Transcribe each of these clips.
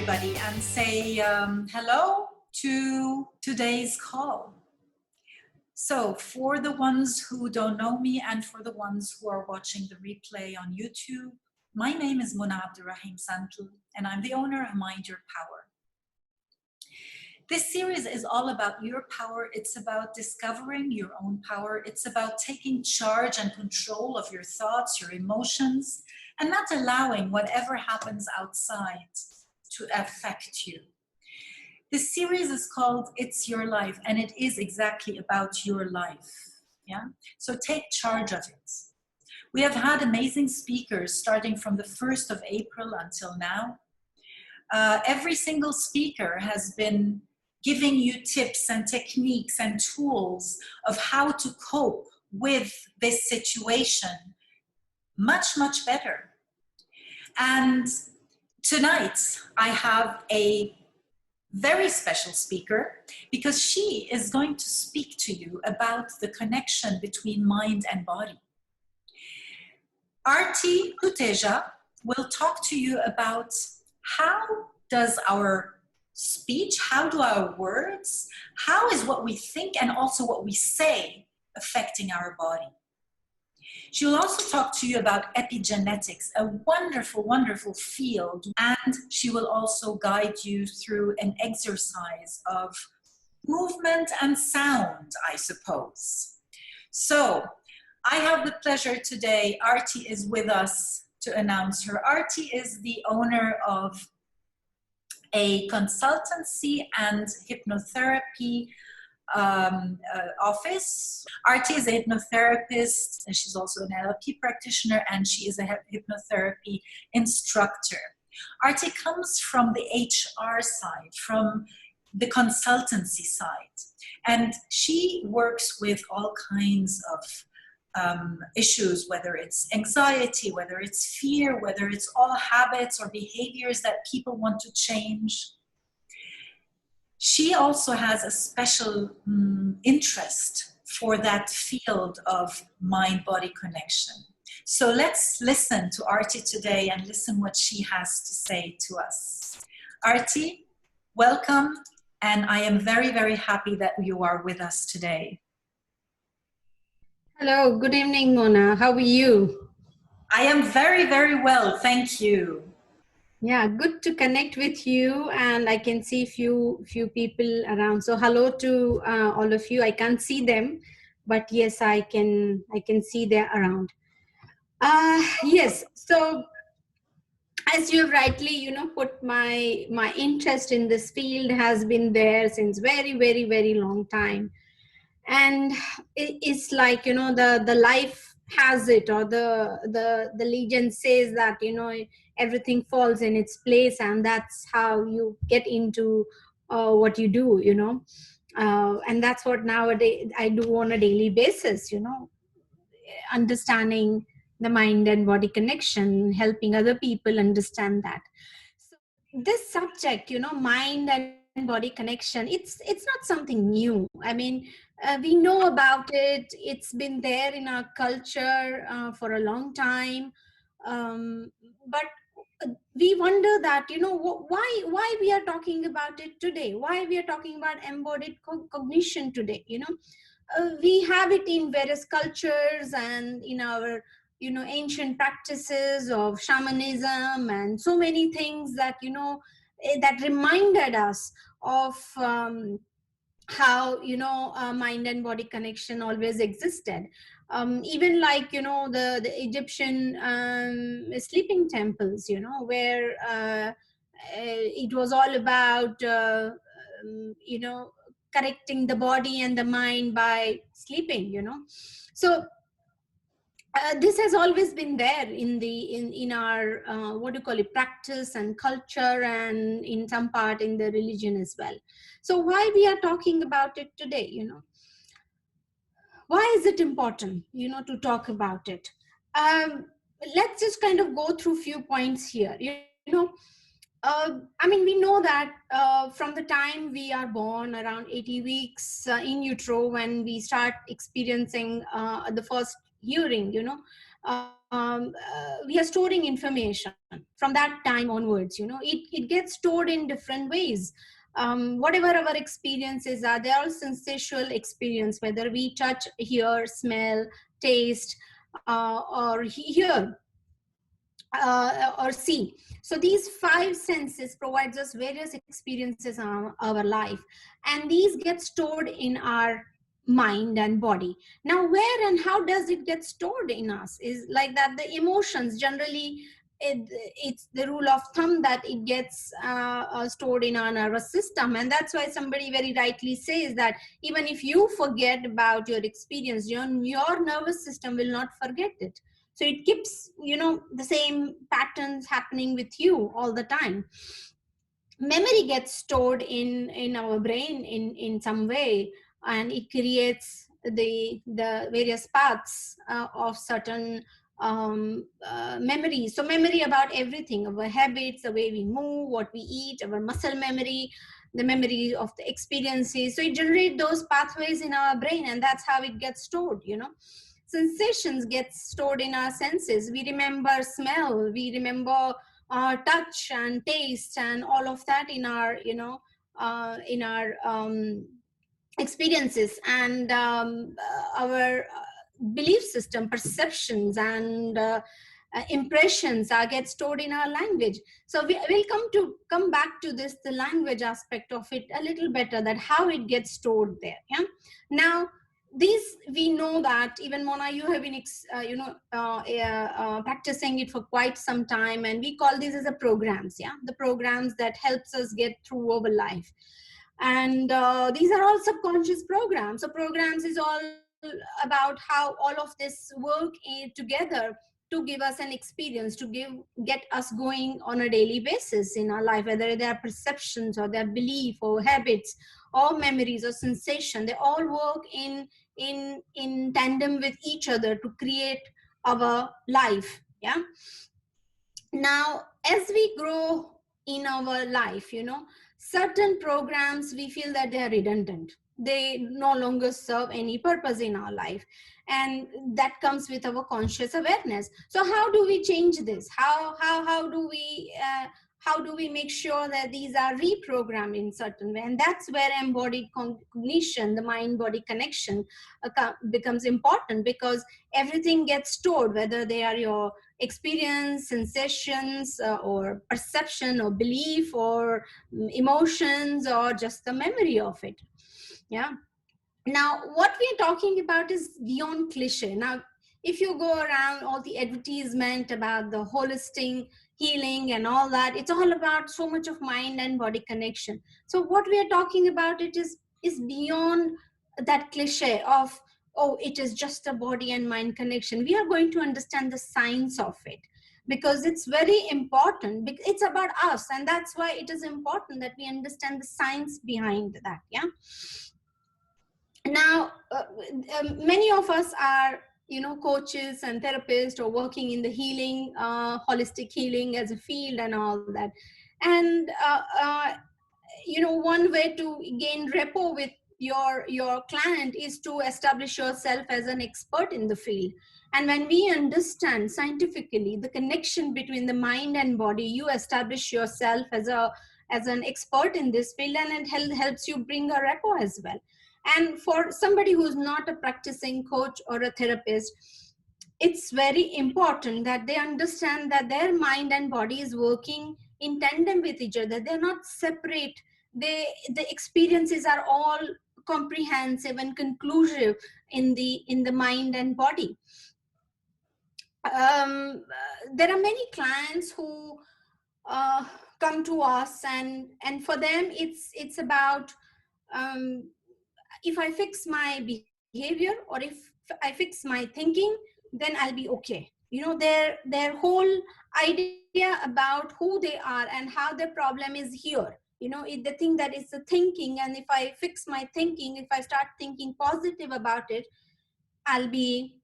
everybody and say hello to today's call. So for the ones who don't know me and for the ones who are watching the replay on YouTube, my name is Mona Abdurrahim Santu and I'm the owner of Mind Your Power. This series is all about your power. It's about discovering your own power. It's about taking charge and control of your thoughts, your emotions, and not allowing whatever happens outside to affect you. This series is called It's Your Life, and it is exactly about your life. Yeah? So take charge of it. We have had amazing speakers starting from the 1st of April until now. Every single speaker has been giving you tips and techniques and tools of how to cope with this situation much, much better. And tonight I have a very special speaker because she is going to speak to you about the connection between mind and body. Arti Tuteja will talk to you about how does our speech, how do our words, how is what we think and also what we say affecting our body. She will also talk to you about epigenetics, a wonderful, wonderful field, and she will also guide you through an exercise of movement and sound, I suppose. So I have the pleasure today, Arti is with us to announce her. Arti is the owner of a consultancy and hypnotherapy office. Arti is a hypnotherapist, and she's also an NLP practitioner, and she is a hypnotherapy instructor. Arti comes from the HR side, from the consultancy side, and she works with all kinds of issues, whether it's anxiety, whether it's fear, whether it's all habits or behaviors that people want to change. She also has a special interest for that field of mind-body connection. So let's listen to Arti today and listen what she has to say to us. Arti, welcome, and I am very, very happy that you are with us today. Hello, good evening, Mona. How are you? I am very, very well, thank you. Yeah, good to connect with you, and I can see few people around. So hello to all of you. I can't see them, but yes, I can see they're around. Yes. So as you rightly, put my interest in this field has been there since very, very, very long time. And it's like, the life has it, or the legend says that, everything falls in its place, and that's how you get into what you do, and that's what nowadays I do on a daily basis, understanding the mind and body connection, helping other people understand that. So this subject, mind and body connection, it's not something new. I mean, we know about it. It's been there in our culture for a long time, but we wonder that, why we are talking about it today, why we are talking about embodied cognition today. We have it in various cultures and in our ancient practices of shamanism and so many things that that reminded us of how mind and body connection always existed. Even like the Egyptian sleeping temples, where it was all about correcting the body and the mind by sleeping. So this has always been there in our what do you call it, practice and culture, and in some part in the religion as well. So why we are talking about it today? Why is it important to talk about it? Let's just kind of go through few points here. I mean, we know that from the time we are born, around 80 weeks in utero, when we start experiencing the first hearing, we are storing information from that time onwards. It gets stored in different ways. Whatever our experiences are, they are all sensational experience, whether we touch, hear, smell, taste, or hear, or see. So these five senses provides us various experiences in our life, and these get stored in our mind and body. Now, where and how does it get stored in us is like that. The emotions generally, it's the rule of thumb that it gets stored in our nervous system, and that's why somebody very rightly says that even if you forget about your experience, your nervous system will not forget it. So it keeps the same patterns happening with you all the time. Memory gets stored in our brain in some way, and it creates the various paths of certain memory. So memory about everything, our habits, the way we move, what we eat, our muscle memory, the memory of the experiences. So it generates those pathways in our brain, and that's how it gets stored. Sensations get stored in our senses. We remember smell, we remember touch and taste and all of that in our experiences. And our belief system, perceptions, and impressions get stored in our language. So we'll come back to this, the language aspect of it, a little better, that how it gets stored there. Yeah. Now, these, we know that even Mona, you have been practicing it for quite some time, and we call these as the programs. Yeah, the programs that helps us get through our life. And these are all subconscious programs. So programs is all about how all of this work together to give us an experience, to get us going on a daily basis in our life, whether they are perceptions or their belief or habits or memories or sensation. They all work in tandem with each other to create our life. Yeah. Now, as we grow in our life, certain programs, we feel that they are redundant. They no longer serve any purpose in our life. And that comes with our conscious awareness. So how do we change this? How do we make sure that these are reprogrammed in certain way? And that's where embodied cognition, the mind-body connection, becomes important, because everything gets stored, whether they are your experience, sensations, or perception, or belief, or emotions, or just the memory of it. Yeah. Now, what we're talking about is beyond cliche. Now, if you go around all the advertisement about the holistic healing and all that, it's all about so much of mind and body connection. So what we are talking about, it is beyond that cliche of, oh, it is just a body and mind connection. We are going to understand the science of it, because it's very important. It's about us, and that's why it is important that we understand the science behind that. Yeah. Now, many of us are, coaches and therapists, or working in the healing, holistic healing as a field and all that. And, one way to gain rapport with your client is to establish yourself as an expert in the field. And when we understand scientifically the connection between the mind and body, you establish yourself as an expert in this field, and it helps you bring a rapport as well. And for somebody who's not a practicing coach or a therapist, it's very important that they understand that their mind and body is working in tandem with each other. They're not separate. The experiences are all comprehensive and conclusive in the mind and body. There are many clients who come to us, and for them it's about, if I fix my behavior, or if I fix my thinking, then I'll be okay. Their whole idea about who they are and how their problem is here. They think that it's the thinking, and if I fix my thinking, if I start thinking positive about it, I'll be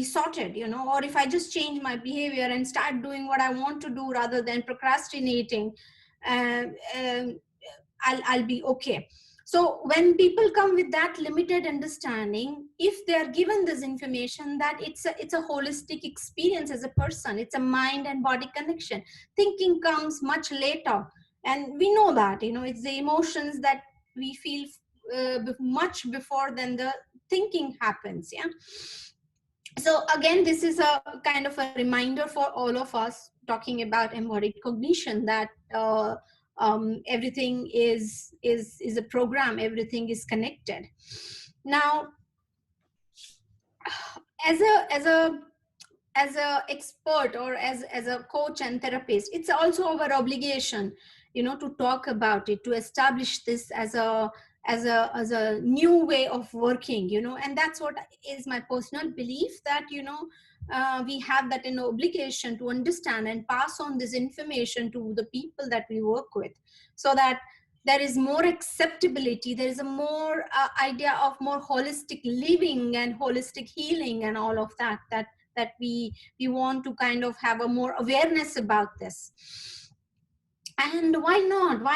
sorted. Or if I just change my behavior and start doing what I want to do rather than procrastinating, I'll be okay. So when people come with that limited understanding, if they are given this information that it's a holistic experience as a person, it's a mind and body connection, thinking comes much later. And we know that, it's the emotions that we feel much before then the thinking happens. Yeah. So again, this is a kind of a reminder for all of us talking about embodied cognition, that everything is a program, everything is connected. Now, as a expert, or as a coach and therapist, it's also our obligation, to talk about it, to establish this as a new way of working, and that's what is my personal belief, that we have that an obligation to understand and pass on this information to the people that we work with, so that there is more acceptability, there is a more idea of more holistic living and holistic healing and all of that we want to kind of have a more awareness about this. And why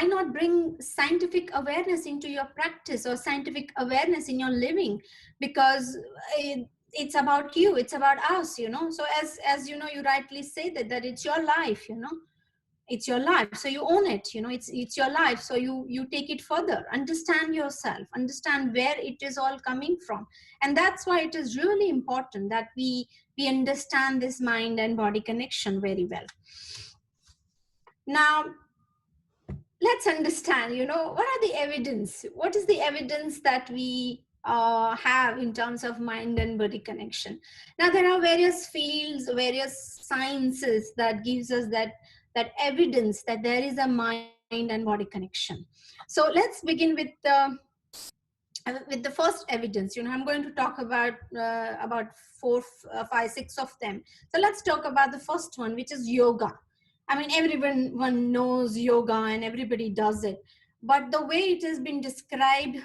not bring scientific awareness into your practice, or scientific awareness in your living, because it's about you, it's about us, so as you rightly say that it's your life, it's your life, so you own it, it's your life, so you take it further, understand yourself, understand where it is all coming from. And that's why it is really important that we understand this mind and body connection very well. Now let's understand, what are the evidence, what is the evidence that we have in terms of mind and body connection. Now there are various fields, various sciences that gives us that evidence that there is a mind and body connection. So let's begin with the first evidence. I'm going to talk about 4, 5, 6 of them. So let's talk about the first one, which is yoga. I mean, everyone knows yoga and everybody does it, but the way it has been described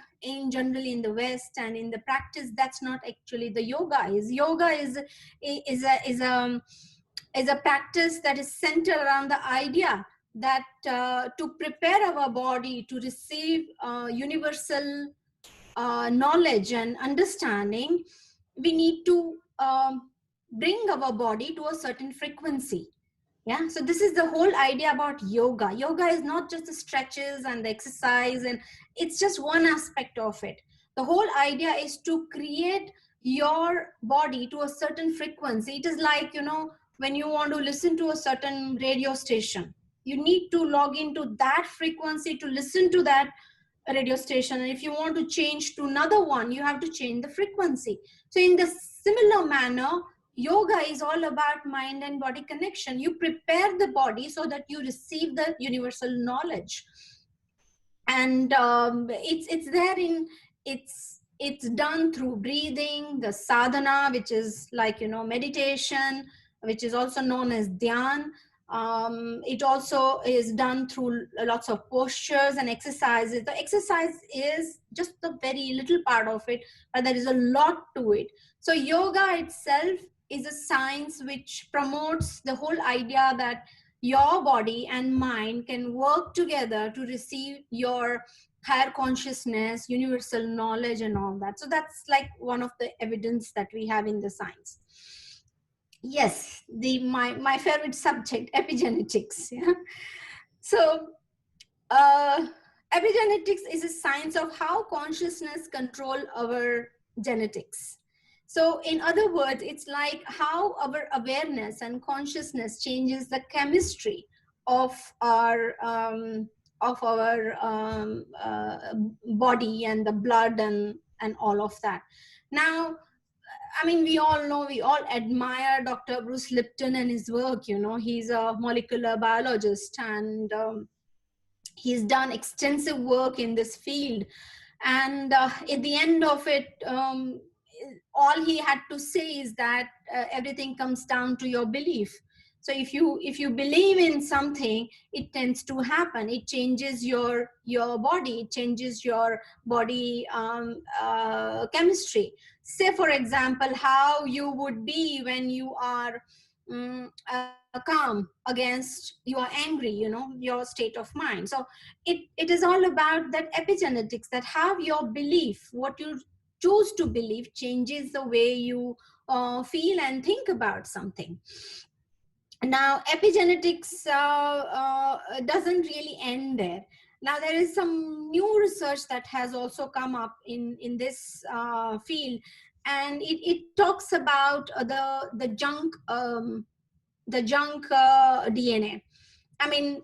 generally in the West and in the practice, that's not actually the yoga is. Yoga is a practice that is centered around the idea that to prepare our body to receive universal knowledge and understanding, we need to bring our body to a certain frequency. Yeah, so this is the whole idea about yoga. Yoga is not just the stretches and the exercise, and it's just one aspect of it. The whole idea is to create your body to a certain frequency. It is like, when you want to listen to a certain radio station, you need to log into that frequency to listen to that radio station. And if you want to change to another one, you have to change the frequency. So in the similar manner, yoga is all about mind and body connection. You prepare the body so that you receive the universal knowledge. And it's there in it's done through breathing, the sadhana, which is like meditation, which is also known as dhyan. It also is done through lots of postures and exercises. The exercise is just a very little part of it, but there is a lot to it. So yoga itself is a science which promotes the whole idea that your body and mind can work together to receive your higher consciousness, universal knowledge, and all that. So that's like one of the evidence that we have in the science. Yes, my favorite subject, epigenetics. Yeah. So epigenetics is a science of how consciousness control our genetics. So in other words, it's like how our awareness and consciousness changes the chemistry of our body and the blood and all of that. Now, I mean, we all know, we all admire Dr. Bruce Lipton and his work. He's a molecular biologist, and he's done extensive work in this field. And at the end of it, all he had to say is that everything comes down to your belief. So if you believe in something, it tends to happen. It changes your body, it changes your body chemistry. Say, for example, how you would be when you are calm against you are angry, your state of mind. So it is all about that epigenetics, that how your belief, what you choose to believe, changes the way you feel and think about something. Now epigenetics doesn't really end there. Now there is some new research that has also come up in this field, and it talks about the junk DNA. I mean,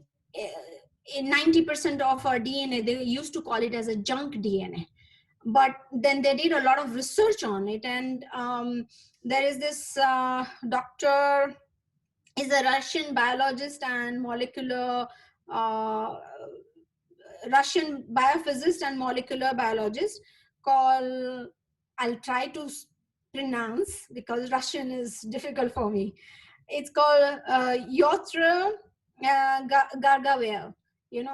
in 90% of our DNA, they used to call it as a junk DNA. But then they did a lot of research on it, and there is this doctor, is a Russian biologist and molecular uh, Russian biophysicist and molecular biologist called, I'll try to pronounce because Russian is difficult for me. It's called Yotra Gargavel.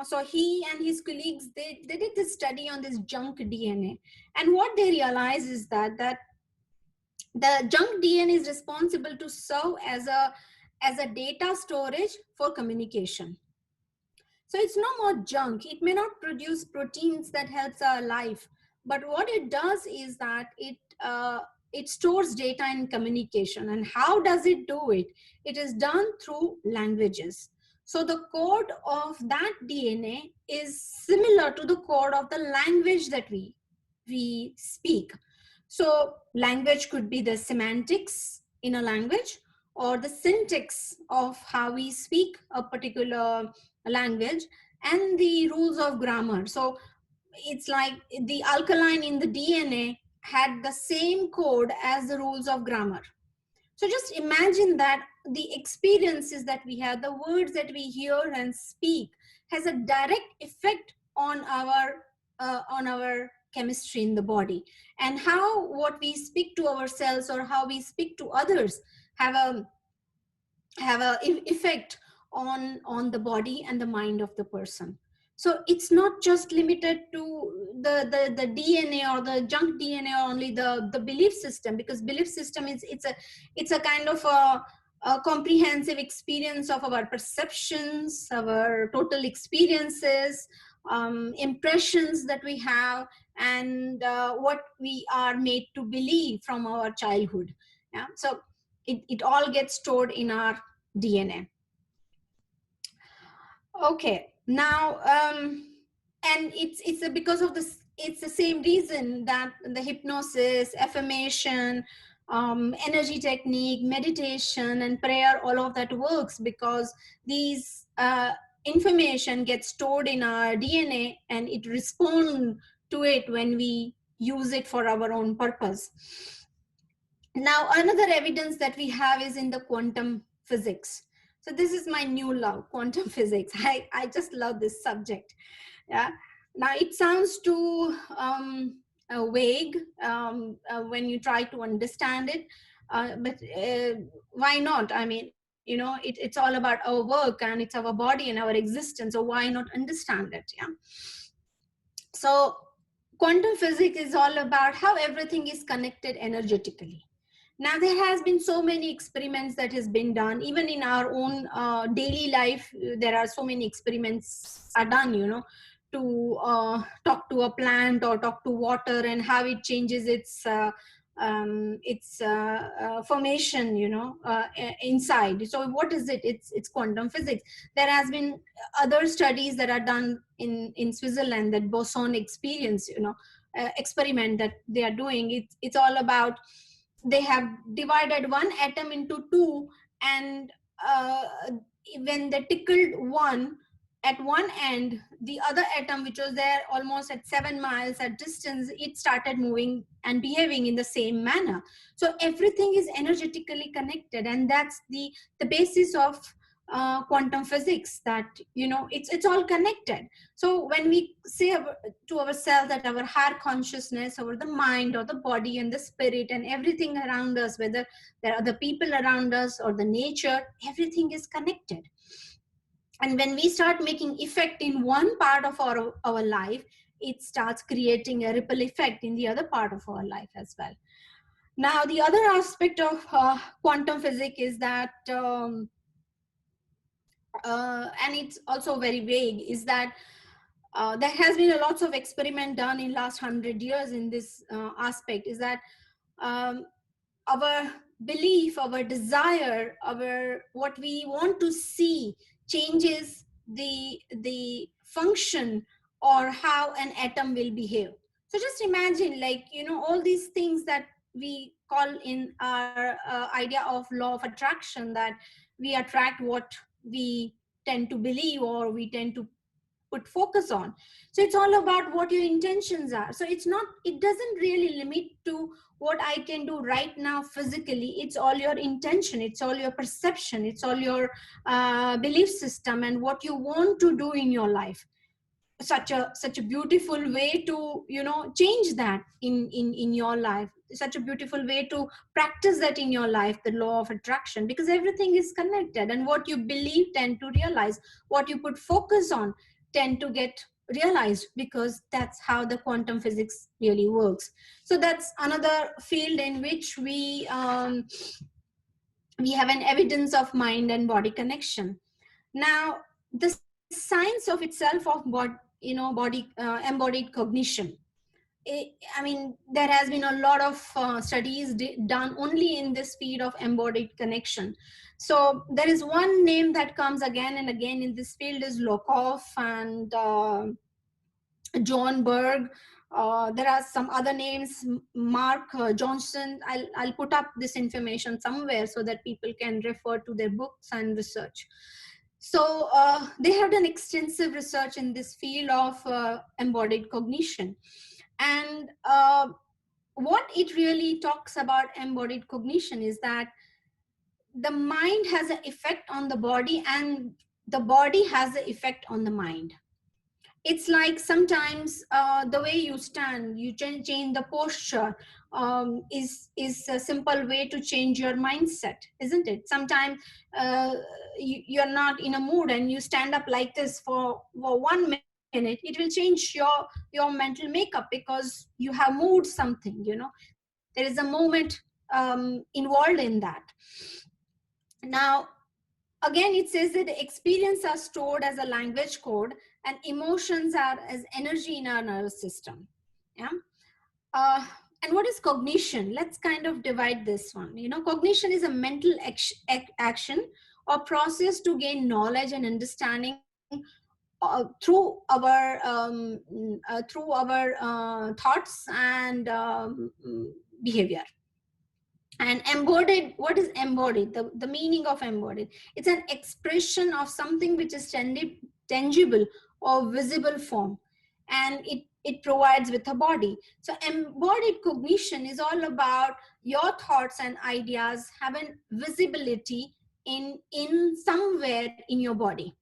So he and his colleagues, they did this study on this junk DNA. And what they realized is that the junk DNA is responsible to serve as a data storage for communication. So it's no more junk. It may not produce proteins that helps our life, but what it does is that it stores data in communication. And how does it do it? It is done through languages. So the code of that DNA is similar to the code of the language that we speak. So language could be the semantics in a language, or the syntax of how we speak a particular language, and the rules of grammar. So it's like the alkaline in the DNA had the same code as the rules of grammar. So just imagine that the experiences that we have, the words that we hear and speak, has a direct effect on our chemistry in the body, and how what we speak to ourselves or how we speak to others have a effect on the body and the mind of the person. So it's not just limited to the DNA or the junk DNA, or only the belief system, because belief system it's a kind of a comprehensive experience of our perceptions, our total experiences, impressions that we have, and what we are made to believe from our childhood. Yeah, so it all gets stored in our DNA. Okay, now and it's because of this, it's the same reason that the hypnosis, affirmation, energy technique, meditation, and prayer, all of that works, because these information gets stored in our DNA, and it responds to it when we use it for our own purpose. Now, another evidence that we have is in the quantum physics. So this is my new love, quantum physics. I just love this subject. Yeah. Now it sounds too vague when you try to understand it, but why not? I mean, it's all about our work, and it's our body and our existence. So why not understand it? Yeah. So quantum physics is all about how everything is connected energetically. Now there has been so many experiments that has been done, even in our own daily life. There are so many experiments are done, to talk to a plant or talk to water, and how it changes its formation, inside. So what is it? It's quantum physics. There has been other studies that are done in Switzerland, that boson experience, experiment that they are doing. It's all about, they have divided one atom into two, and when they tickled one at one end, the other atom, which was there almost at 7 miles at distance, it started moving and behaving in the same manner. So everything is energetically connected, and that's the basis of quantum physics, that it's all connected. So when we say to ourselves that our higher consciousness, or the mind, or the body, and the spirit, and everything around us, whether there are the people around us or the nature, everything is connected. And when we start making effect in one part of our life, it starts creating a ripple effect in the other part of our life as well. Now, the other aspect of quantum physics is that, and it's also very vague, is that there has been a lots of experiment done in last 100 years in this aspect, is that um, our belief, our desire, our what we want to see changes the function or how an atom will behave. So just imagine, like, all these things that we call in our idea of law of attraction, that we attract what we tend to believe or we tend to put focus on. So it's all about what your intentions are. So it doesn't really limit to what I can do right now physically. It's all your intention, it's all your perception, it's all your belief system and what you want to do in your life. Such a beautiful way to change that in your life, such a beautiful way to practice that in your life, the law of attraction, because everything is connected, and what you believe tend to realize, what you put focus on tend to get realized, because that's how the quantum physics really works. So that's another field in which we have an evidence of mind and body connection. Now, the science of itself of embodied cognition. I mean, there has been a lot of studies done only in this field of embodied connection. So there is one name that comes again and again in this field is Lokoff and John Berg. There are some other names, Mark Johnson. I'll put up this information somewhere so that people can refer to their books and research. So they have done extensive research in this field of embodied cognition. And what it really talks about embodied cognition is that the mind has an effect on the body and the body has an effect on the mind. It's like sometimes the way you stand, you change the posture, is a simple way to change your mindset, isn't it? Sometimes you're not in a mood and you stand up like this for 1 minute, it will change your mental makeup because you have moved something. There is a moment involved in that. Now, again, it says that the experience are stored as a language code and emotions are as energy in our nervous system. Yeah. Uh, and what is cognition? Let's kind of divide this one. Cognition is a mental action or process to gain knowledge and understanding through our thoughts and behavior. And embodied, what is embodied? The meaning of embodied, it's an expression of something which is tangible or visible form, and it provides with a body. So embodied cognition is all about your thoughts and ideas having visibility in somewhere in your body.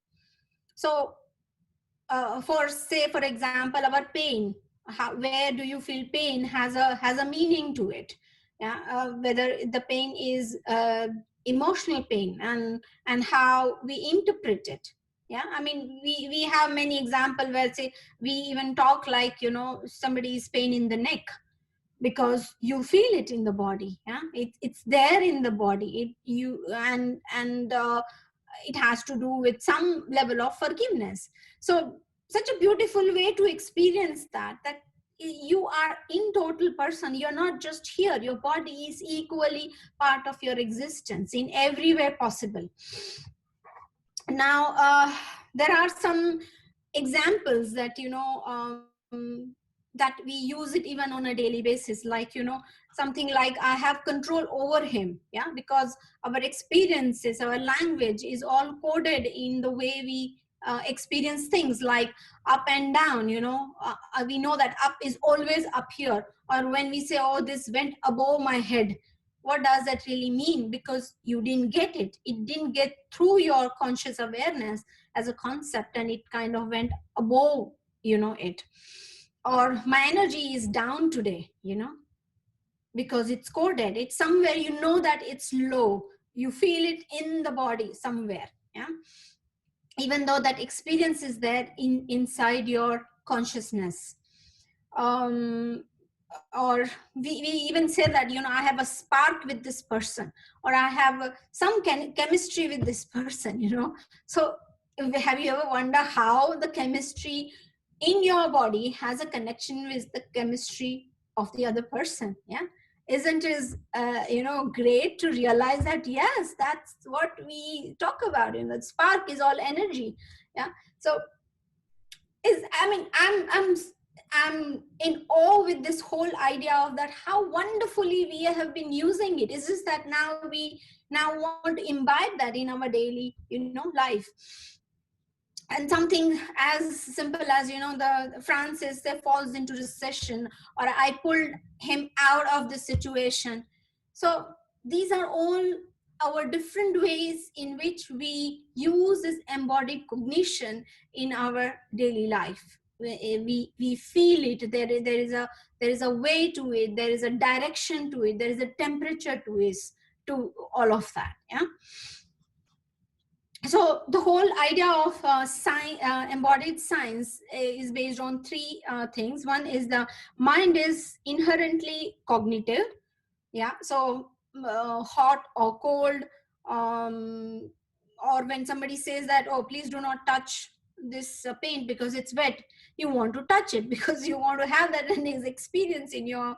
So for example, our pain, where do you feel pain has a meaning to it. Yeah, whether the pain is emotional pain and how we interpret it. Yeah, I mean, we have many examples where, say, we even talk like, somebody's pain in the neck, because you feel it in the body. Yeah, it's there in the body. It has to do with some level of forgiveness. So such a beautiful way to experience that you are in total person. You're not just here. Your body is equally part of your existence in every way possible. Now, there are some examples that, that we use it even on a daily basis, like, something like, I have control over him. Yeah, because our experiences, our language is all coded in the way we experience things, like up and down. We know that up is always up here, or when we say, oh, this went above my head, what does that really mean? Because you didn't get it. It didn't get through your conscious awareness as a concept, and it kind of went above, it. Or my energy is down today, because it's coded. It's somewhere, that it's low. You feel it in the body somewhere. Yeah. Even though that experience is there inside your consciousness. or we even say that, I have a spark with this person, or I have some chemistry with this person, so have you ever wondered how the chemistry in your body has a connection with the chemistry of the other person? Yeah, isn't it great to realize that? Yes, that's what we talk about. Spark is all energy. Yeah. So is I mean I'm in awe with this whole idea of that, how wonderfully we have been using it. It's just that now we now want to imbibe that in our daily life. And something as simple as, the Francis that falls into recession, or I pulled him out of the situation. So these are all our different ways in which we use this embodied cognition in our daily life. We feel it. There is a way to it, there is a direction to it, there is a temperature to it, to all of that. Yeah. So the whole idea of embodied science is based on three things. One is the mind is inherently cognitive. Yeah. So hot or cold, or when somebody says that, oh, please do not touch this paint because it's wet, you want to touch it because you want to have that experience in your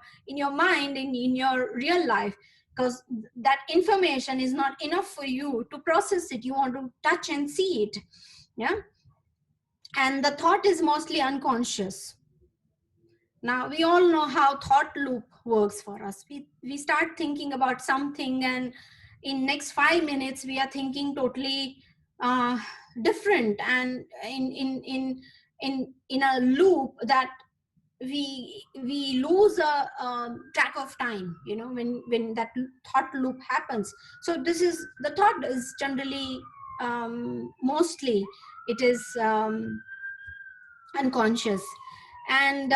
mind, in your real life, because that information is not enough for you to process it. You want to touch and see it. Yeah. And the thought is mostly unconscious. Now we all know how thought loop works for us. We start thinking about something, and in next 5 minutes we are thinking totally different, and in a loop that we lose a track of time, when that thought loop happens. So this is the thought is generally, mostly it is unconscious. And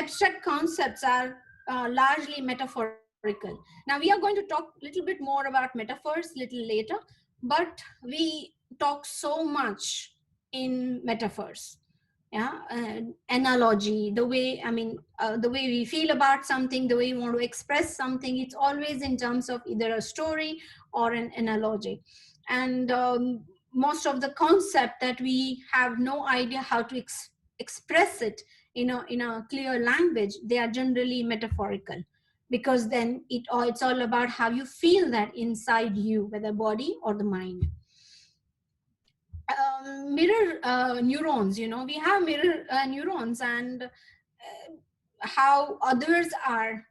abstract concepts are largely metaphorical. Now we are going to talk a little bit more about metaphors little later, but we talk so much in metaphors. Yeah. Analogy, the way, the way we feel about something, the way we want to express something, it's always in terms of either a story or an analogy. And most of the concept that we have no idea how to express it in a clear language, they are generally metaphorical, because then it's all about how you feel that inside you, whether body or the mind. Mirror neurons, we have mirror neurons, and how others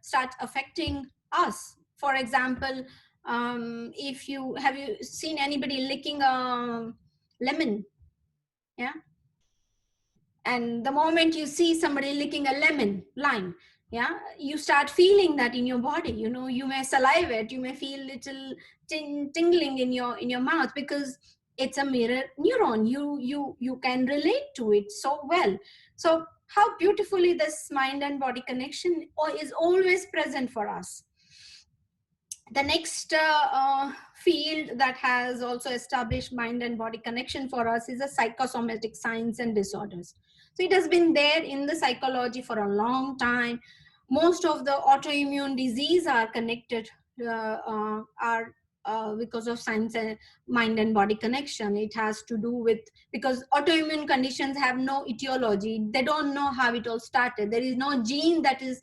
start affecting us. For example, if you have you seen anybody licking a lemon? Yeah. And the moment you see somebody licking a lime, yeah, you start feeling that in your body. You may salivate, you may feel little tingling in your mouth, because it's a mirror neuron. You can relate to it so well. So how beautifully this mind and body connection is always present for us. The next field that has also established mind and body connection for us is a psychosomatic science and disorders. So it has been there in the psychology for a long time. Most of the autoimmune disease are connected, because of science and mind and body connection. It has to do with, because autoimmune conditions have no etiology. They don't know how it all started. There is no gene that is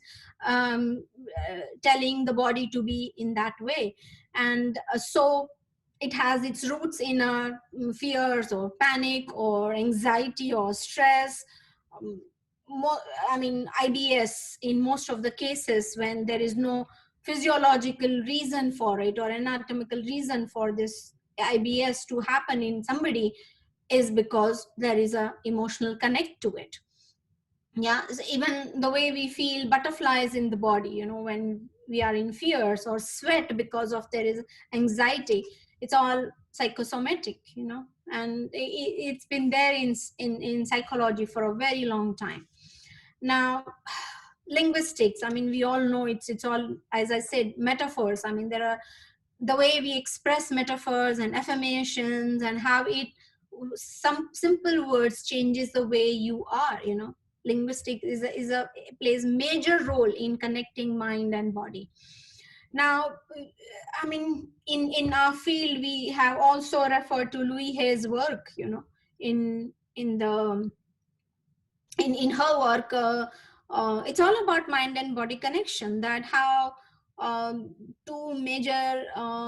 telling the body to be in that way. And so it has its roots in fears or panic or anxiety or stress. um, IBS, in most of the cases, when there is no physiological reason for it or anatomical reason for this IBS to happen in somebody, is because there is a emotional connect to it. Yeah. So even the way we feel butterflies in the body, when we are in fears, or sweat because of there is anxiety, it's all psychosomatic, and it's been there in psychology for a very long time. Now, linguistics, we all know it's all, as I said, metaphors. There are the way we express metaphors and affirmations, and how some simple words changes the way you are. linguistic plays major role in connecting mind and body. Now, I mean, in our field, we have also referred to Louis Hay's work, in the in her work. It's all about mind and body connection, that how two major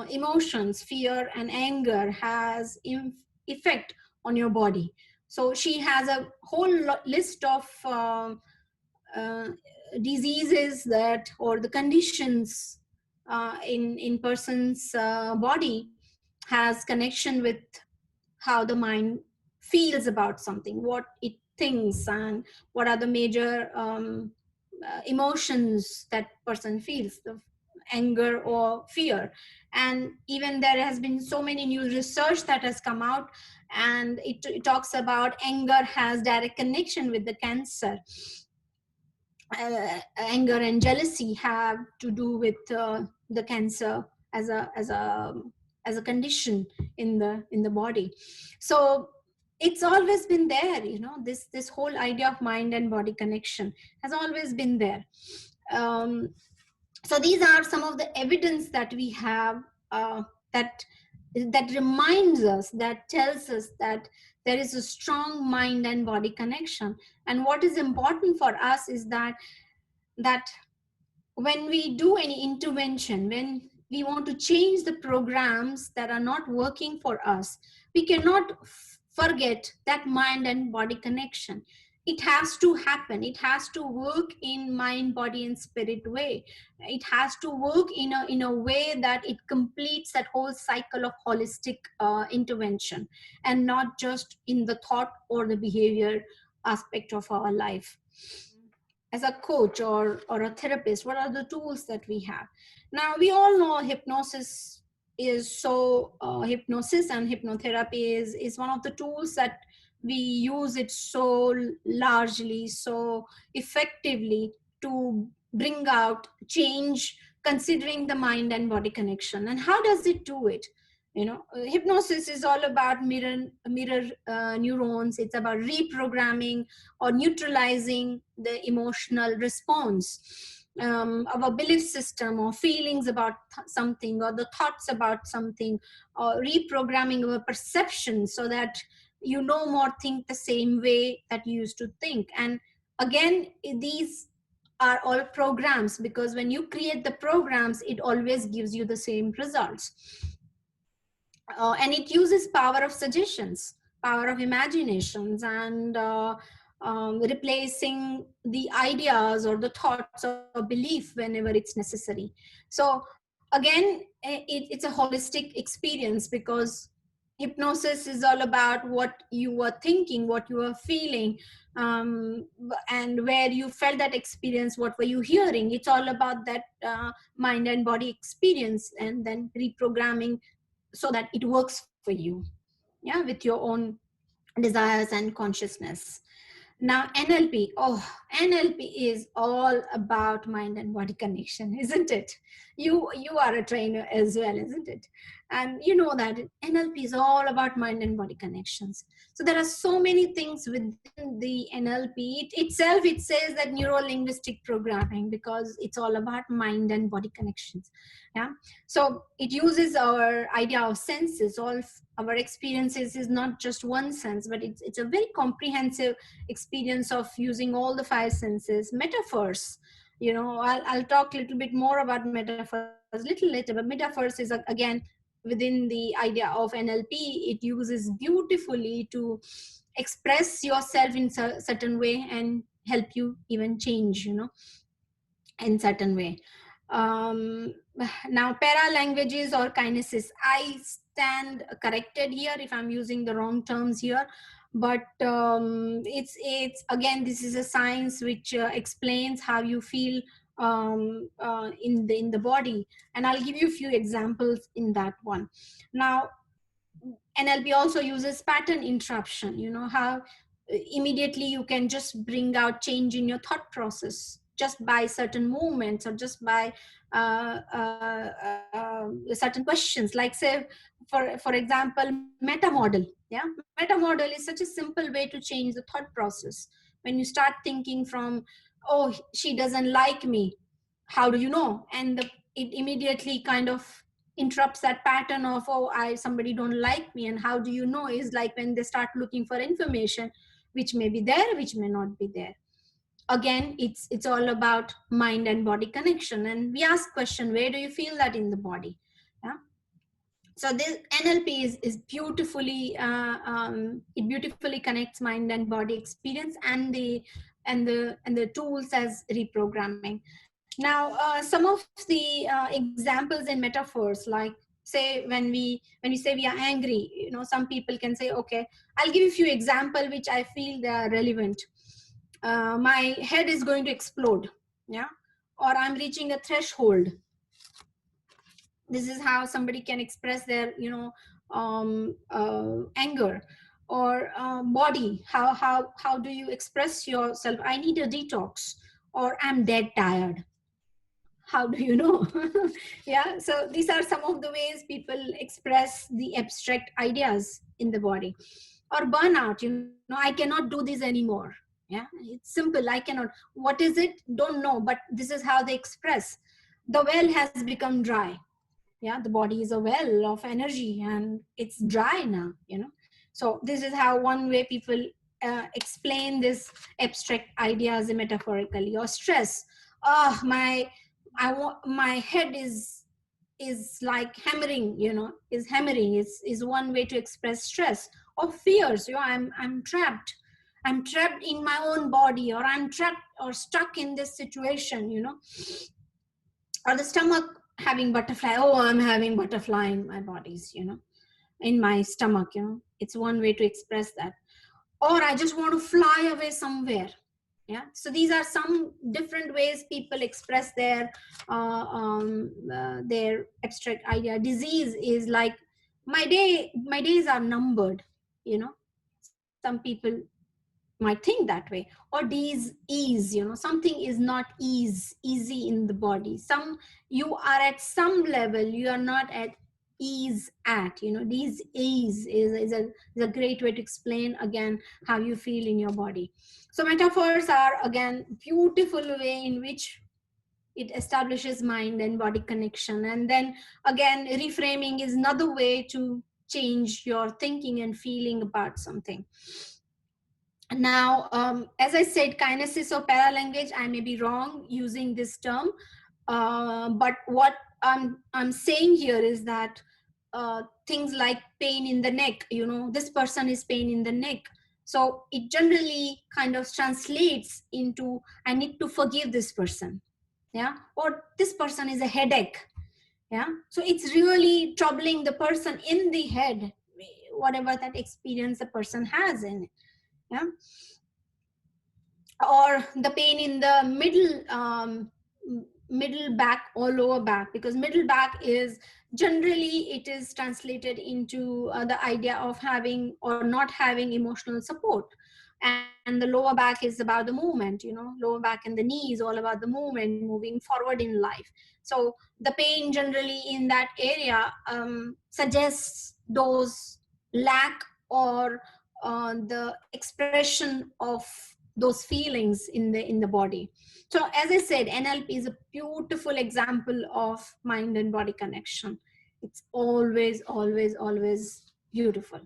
emotions, fear and anger, has effect on your body. So she has a whole list of uh, diseases that, or the conditions in person's body, has connection with how the mind feels about something, what it thinks, and what are the major emotions that person feels, the anger or fear. And even there has been so many new research that has come out, and it talks about anger has direct connection with the cancer. Anger and jealousy have to do with the cancer as a condition in the body. So it's always been there, this whole idea of mind and body connection has always been there. So these are some of the evidence that we have, that reminds us, that tells us that there is a strong mind and body connection. And what is important for us is that when we do any intervention, when we want to change the programs that are not working for us, we cannot forget that mind and body connection. It has to happen. It has to work in mind, body, and spirit way. It has to work in a way that it completes that whole cycle of holistic intervention, and not just in the thought or the behavior aspect of our life. As a coach or a therapist, what are the tools that we have? Now, we all know hypnosis hypnosis and hypnotherapy is one of the tools that we use it so largely, so effectively, to bring out change, considering the mind and body connection. And how does it do it? Hypnosis is all about mirror neurons. It's about reprogramming or neutralizing the emotional response, our belief system or feelings about something, or the thoughts about something, or reprogramming our perception so that you no more think the same way that you used to think. And again, these are all programs, because when you create the programs, it always gives you the same results. And it uses power of suggestions, power of imaginations, and replacing the ideas or the thoughts or belief whenever it's necessary. So again, it's a holistic experience, because hypnosis is all about what you were thinking, what you were feeling, and where you felt that experience, what were you hearing. It's all about that mind and body experience, and then reprogramming so that it works for you, yeah, with your own desires and consciousness. Now, NLP, NLP is all about mind and body connection, isn't it? You are a trainer as well, isn't it? And you know that NLP is all about mind and body connections. So there are so many things within the NLP. Itself, it says that neuro-linguistic programming, because it's all about mind and body connections. Yeah. So it uses our idea of senses. All our experiences is not just one sense, but it's a very comprehensive experience of using all the five senses. Metaphors, I'll talk a little bit more about metaphors little later, but metaphors is again within the idea of NLP. It uses beautifully to express yourself in certain way and help you even change, in certain way. Now, paralanguages or kinesics, I stand corrected here if I'm using the wrong terms here, but it's again, this is a science which explains how you feel in the body, and I'll give you a few examples in that one. Now, NLP also uses pattern interruption, how immediately you can just bring out change in your thought process just by certain movements, or just by certain questions, like, say, for example, meta model. Yeah, meta model is such a simple way to change the thought process. when you start thinking from, oh, she doesn't like me, how do you know? And it immediately kind of interrupts that pattern of, oh, somebody don't like me, and how do you know, is like when they start looking for information which may be there, which may not be there. Again, it's all about mind and body connection, and we ask question, where do you feel that in the body? Yeah. So this NLP is beautifully it beautifully connects mind and body experience and the tools as reprogramming. Now, some of the examples and metaphors, like say when we say we are angry, some people can say, okay, I'll give you a few examples which I feel they are relevant. My head is going to explode, yeah, or I'm reaching a threshold. This is how somebody can express their anger. Or body, how do you express yourself? I need a detox, or I'm dead tired. How do you know? Yeah, so these are some of the ways people express the abstract ideas in the body. Or burnout, I cannot do this anymore. Yeah, it's simple, I cannot. What is it? Don't know, but this is how they express. The well has become dry. Yeah, the body is a well of energy and it's dry now. So this is how one way people explain this abstract ideas metaphorically. Or stress. Oh, my head is like hammering, is hammering, is one way to express stress. Or fears. I'm trapped in my own body, or I'm trapped or stuck in this situation. Or the stomach having butterfly. Oh, I'm having butterfly in my bodies, in my stomach. It's one way to express that. Or I just want to fly away somewhere. Yeah, so these are some different ways people express their abstract idea. Disease is like, my days are numbered. Some people might think that way. Or ease, something is not easy in the body. You are at some level, you are not at ease at. These ease is a great way to explain again how you feel in your body. So metaphors are again beautiful way in which it establishes mind and body connection. And then again, reframing is another way to change your thinking and feeling about something. Now, as I said, kinesis or paralanguage, I may be wrong using this term, but what I'm saying here is that things like pain in the neck, this person is pain in the neck. So it generally kind of translates into, I need to forgive this person. Yeah. Or this person is a headache. Yeah. So it's really troubling the person in the head, whatever that experience the person has in it. Yeah. Or the pain in the middle back or lower back, because middle back is generally, it is translated into the idea of having or not having emotional support. And the lower back is about the movement, lower back and the knee is all about the movement, moving forward in life. So the pain generally in that area suggests those lack or the expression of those feelings in the body. So as I said, NLP is a beautiful example of mind and body connection. It's always beautiful.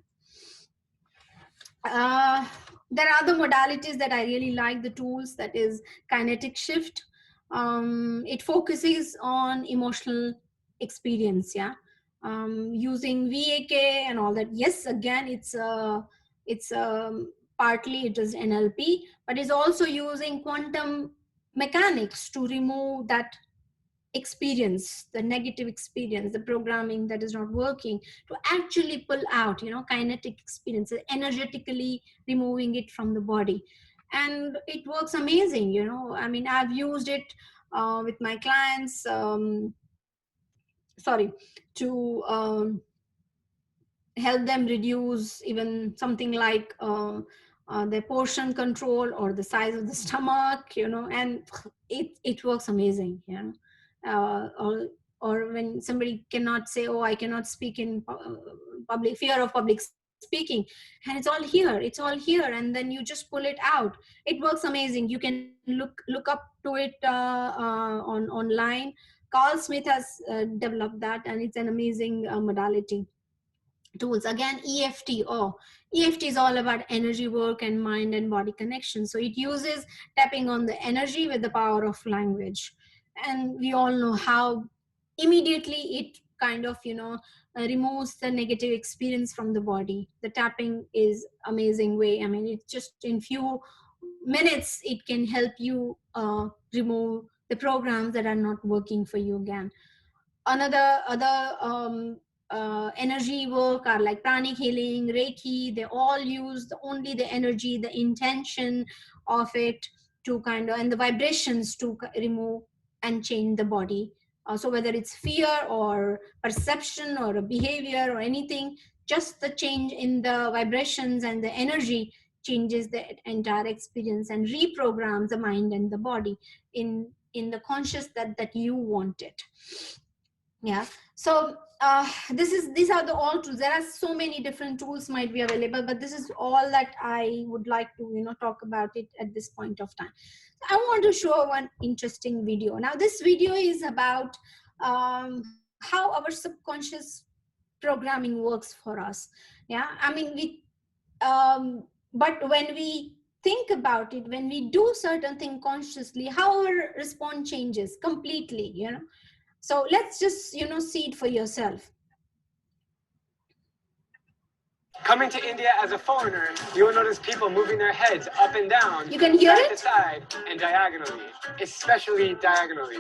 There are other modalities that I really like, the tools, that is kinetic shift. It focuses on emotional experience. Yeah. Using VAK and all that. Yes, again, it's partly it is NLP, but it's also using quantum mechanics to remove that experience, the negative experience, the programming that is not working, to actually pull out, kinetic experiences, energetically removing it from the body. And it works amazing. I mean, I've used it with my clients, to help them reduce even something like their portion control or the size of the stomach, and it works amazing. Or when somebody cannot say, oh, I cannot speak in public, fear of public speaking, and it's all here, and then you just pull it out. It works amazing. You can look up to it on online. Carl Smith has developed that, and it's an amazing modality. Tools again, EFT is all about energy work and mind and body connection. So it uses tapping on the energy with the power of language, and we all know how immediately it kind of removes the negative experience from the body. The tapping is amazing way. I mean, it just in few minutes it can help you remove the programs that are not working for you again. Other energy work are like pranic healing, Reiki. They all use only the energy, the intention of it to kind of, and the vibrations to remove and change the body. So whether it's fear or perception or a behavior or anything, just the change in the vibrations and the energy changes the entire experience and reprograms the mind and the body in the conscious that you want it. Yeah. So these are the all tools. There are so many different tools might be available, but this is all that I would like to talk about it at this point of time. So I want to show one interesting video. Now this video is about how our subconscious programming works for us. Yeah, I mean but when we think about it, when we do certain thing consciously, how our response changes completely. So let's just, see it for yourself. Coming to India as a foreigner, you will notice people moving their heads up and down, you can hear side it? to side, and diagonally, especially diagonally.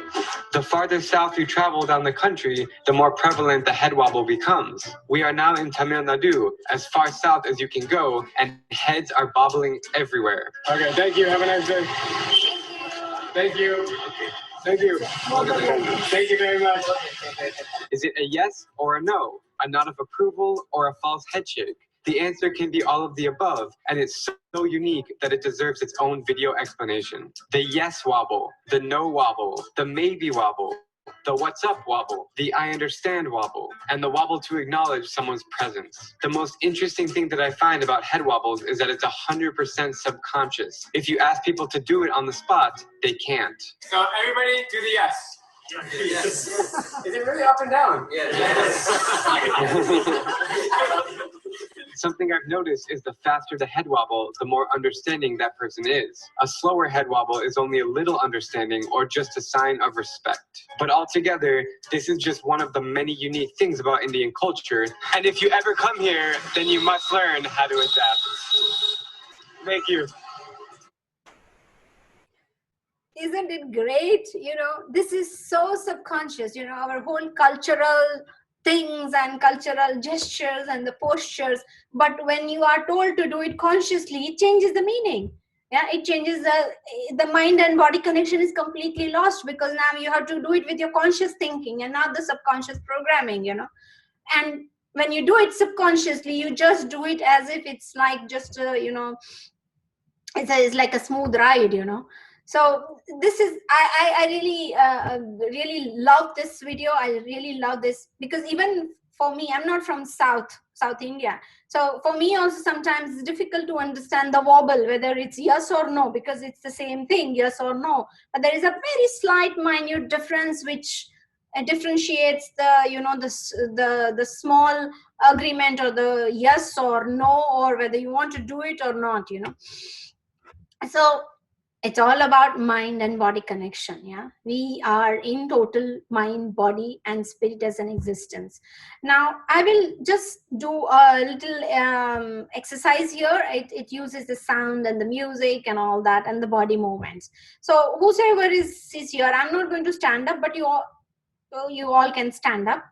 The farther south you travel down the country, the more prevalent the head wobble becomes. We are now in Tamil Nadu, as far south as you can go, and heads are bobbling everywhere. Okay, thank you. Have a nice day. Thank you. Thank you. Thank you very much. Is it a yes or a no? A nod of approval or a false head shake? The answer can be all of the above, and it's so unique that it deserves its own video explanation. The yes wobble, the no wobble, the maybe wobble, the what's up wobble, the I understand wobble, and the wobble to acknowledge someone's presence. The most interesting thing that I find about head wobbles is that it's 100% subconscious. If you ask people to do it on the spot, they can't. So everybody do the yes. Yes. Is it really up and down? Yes. Something I've noticed is the faster the head wobble, the more understanding that person is. A slower head wobble is only a little understanding or just a sign of respect. But altogether, this is just one of the many unique things about Indian culture. And if you ever come here, then you must learn how to adapt. Thank you. Isn't it great? This is so subconscious, our whole cultural things and cultural gestures and the postures. But when you are told to do it consciously, it changes the meaning. Yeah, it changes the mind and body connection is completely lost, because now you have to do it with your conscious thinking and not the subconscious programming, And when you do it subconsciously, you just do it as if it's like just, it's like a smooth ride, So this is, I really love this video. I really love this, because even for me, I'm not from South India. So for me also sometimes it's difficult to understand the wobble, whether it's yes or no, because it's the same thing, yes or no. But there is a very slight minute difference which differentiates the small agreement or the yes or no, or whether you want to do it or not, So it's all about mind and body connection. Yeah, we are in total mind, body, and spirit as an existence. Now I will just do a little exercise here. It uses the sound and the music and all that, and the body movements. So whosoever is here, I'm not going to stand up, but you all can stand up,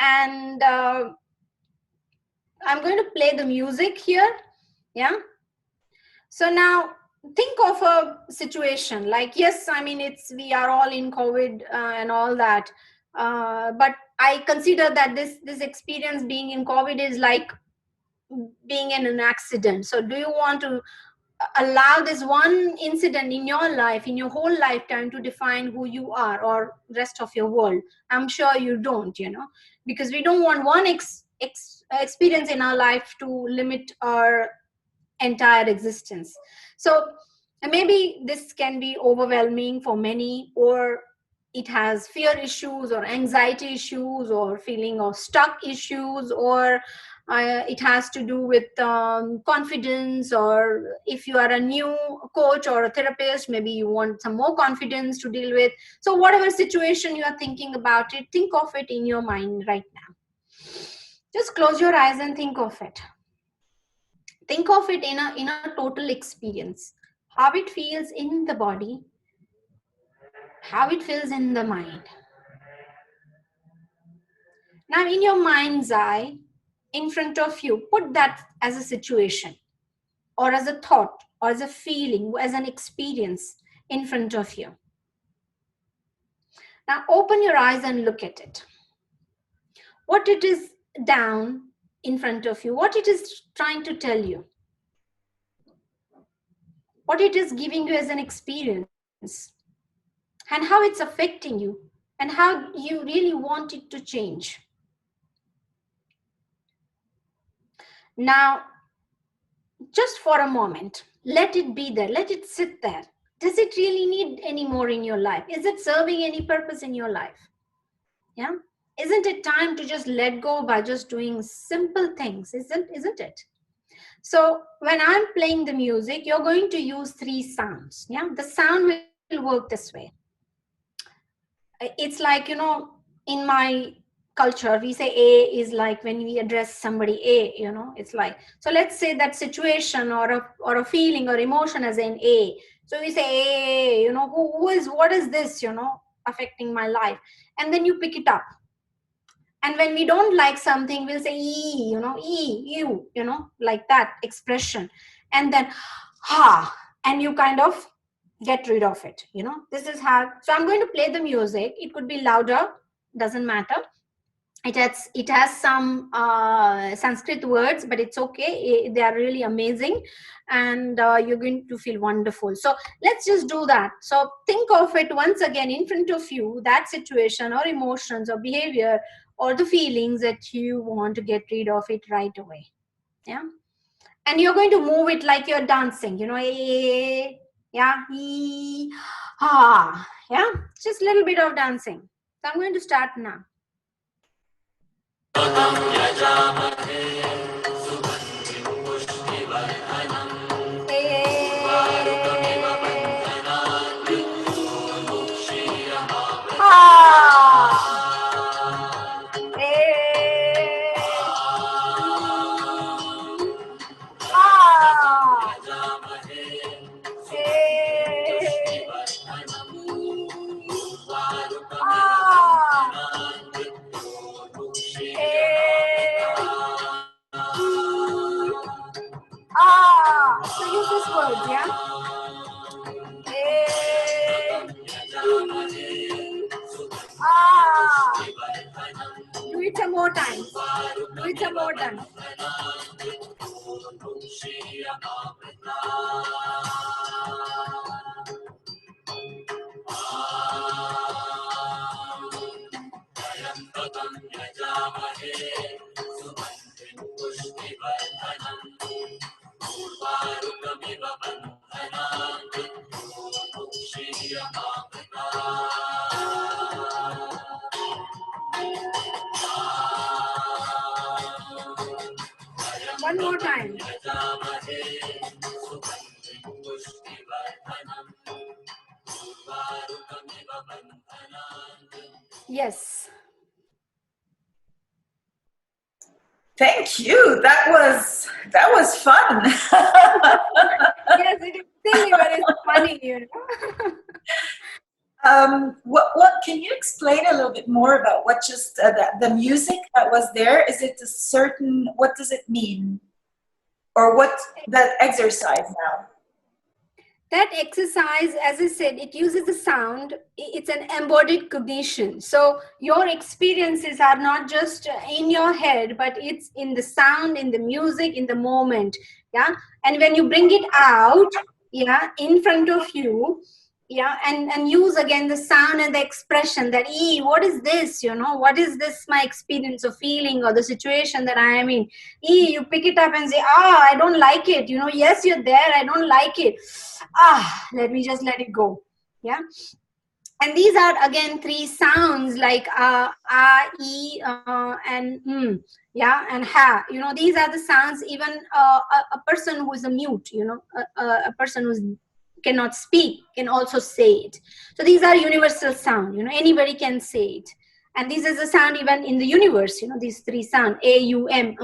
and I'm going to play the music here. Yeah. So now think of a situation like, yes, I mean, we are all in COVID and all that. But I consider that this experience being in COVID is like being in an accident. So do you want to allow this one incident in your life, in your whole lifetime, to define who you are or rest of your world? I'm sure you don't, because we don't want one experience in our life to limit our entire existence. So maybe this can be overwhelming for many, or it has fear issues or anxiety issues or feeling of stuck issues, or it has to do with confidence, or if you are a new coach or a therapist, maybe you want some more confidence to deal with. So whatever situation you are thinking about it, think of it in your mind right now. Just close your eyes and think of it. Think of it in a total experience, how it feels in the body, how it feels in the mind. Now in your mind's eye, in front of you, put that as a situation or as a thought or as a feeling, as an experience in front of you. Now open your eyes and look at it. What it is down in front of you, what it is trying to tell you, what it is giving you as an experience, and how it's affecting you, and how you really want it to change. Now, just for a moment, let it be there, let it sit there. Does it really need any more in your life? Is it serving any purpose in your life? Yeah? Isn't it time to just let go by just doing simple things? Isn't it? So when I'm playing the music, you're going to use 3 sounds. Yeah, the sound will work this way. It's like, in my culture, we say A is like when we address somebody A, it's like, so let's say that situation or a feeling or emotion as an A. So we say A, what is this, affecting my life? And then you pick it up. And when we don't like something, we'll say E, you, like that expression. And then, and you kind of get rid of it, This is how, so I'm going to play the music. It could be louder, doesn't matter. It has some Sanskrit words, but it's okay. They are really amazing. And you're going to feel wonderful. So let's just do that. So think of it once again in front of you, that situation or emotions or behavior or the feelings that you want to get rid of it right away. Yeah. And you're going to move it like you're dancing, yeah, yeah, just a little bit of dancing. So I'm going to start now. So use this word, yeah? Do it some more time. Do it some more time. One more time. Yes. Thank you. That was fun. Yes, it is silly, but it's funny, What can you explain a little bit more about what just the music that was there? Is it a certain, what does it mean? Or what that exercise now? That exercise, as I said, it uses a sound. It's an embodied cognition. So your experiences are not just in your head, but it's in the sound, in the music, in the moment. Yeah. And when you bring it out, yeah, in front of you, Yeah, and use again the sound and the expression that, what is this, what is this, my experience of feeling or the situation that I am in. You pick it up and say, I don't like it, yes, you're there, I don't like it, let me just let it go. Yeah. And these are again 3 sounds like e, and yeah, and ha. These are the sounds even a person who is a mute, a person who cannot speak can also say it. So these are universal sound. Anybody can say it. And this is a sound even in the universe. These 3 sound, a, u, m,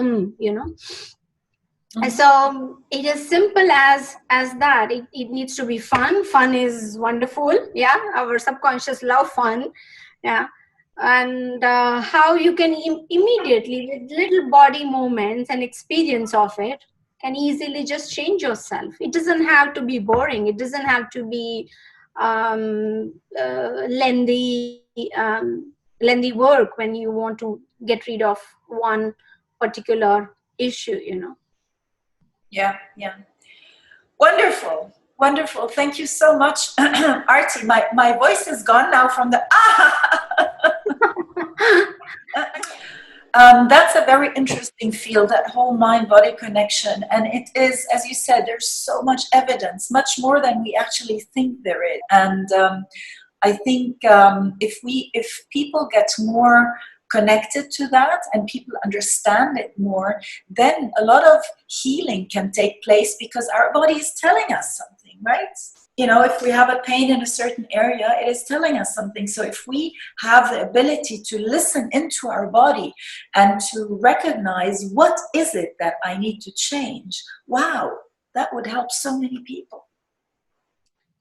And so it is simple as that. It needs to be fun. Fun is wonderful. Yeah, our subconscious love fun. Yeah, and how you can immediately, with little body movements and experience of it, can easily just change yourself. It doesn't have to be boring. It doesn't have to be lengthy work when you want to get rid of one particular issue. Yeah. Wonderful. Wonderful. Thank you so much, Arti. My voice is gone now from the that's a very interesting field, that whole mind-body connection. And it is, as you said, there's so much evidence, much more than we actually think there is. And I think if people get more connected to that and people understand it more, then a lot of healing can take place, because our body is telling us something, right? If we have a pain in a certain area, it is telling us something. So if we have the ability to listen into our body and to recognize what is it that I need to change, wow, that would help so many people.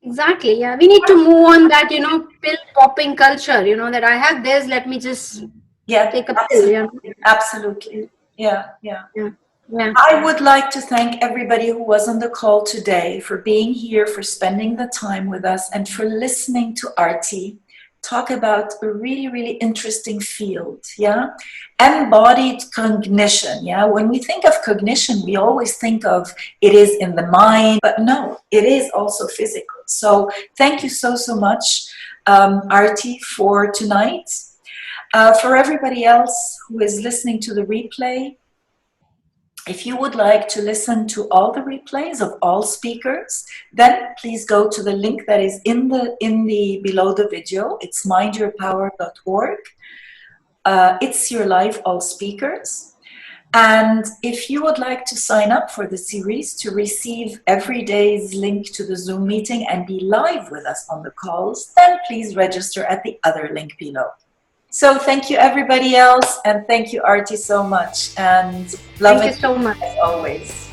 Exactly. Yeah, we need to move on that, pill popping culture, that I have this, let me just take a pill. Absolutely. Yeah. Yeah. I would like to thank everybody who was on the call today for being here, for spending the time with us, and for listening to Arti talk about a really, really interesting field. Yeah, embodied cognition. Yeah, when we think of cognition, we always think of it is in the mind, but no, it is also physical. So thank you so much, Arti, for tonight. For everybody else who is listening to the replay, if you would like to listen to all the replays of all speakers, then please go to the link that is in the below the video. It's mindyourpower.org. It's your life, all speakers. And if you would like to sign up for the series to receive every day's link to the Zoom meeting and be live with us on the calls, then please register at the other link below. So thank you everybody else, and thank you Arti so much, and love thank it you so much as always.